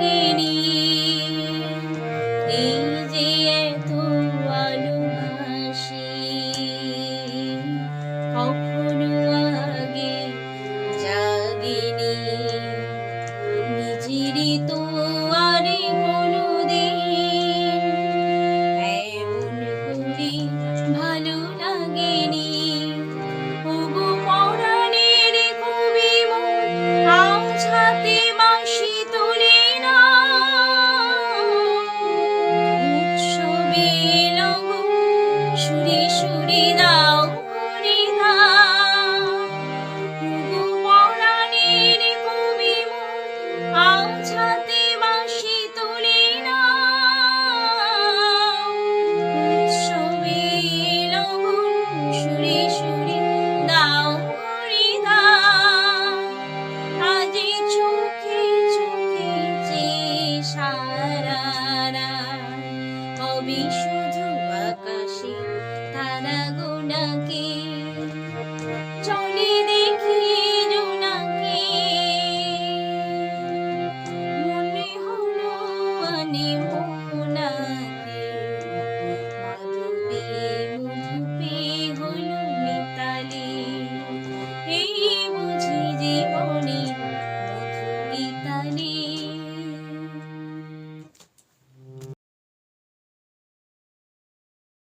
লাগেনি। এই যে এত আলো হাসি কখনো আগে জাগেনি। নিজেরই তো আর কোনোদিন এমন করে ভালো লাগেনি। ওগো পরাণের কবি মোর আজ হাতে বাঁশি তুলে নাও। উৎসবে লগন সুরে সুরে দাও হরি দাও। ওগো পরাণের কবি মোর আজ হাতে বাঁশি তুলে নাও। উৎসবে লগন সুরে সুরে দাও হরি দাও। আজি চোখে চোখে যে সারা রাত, কবি শুধু আকাশে তারা গোনাকে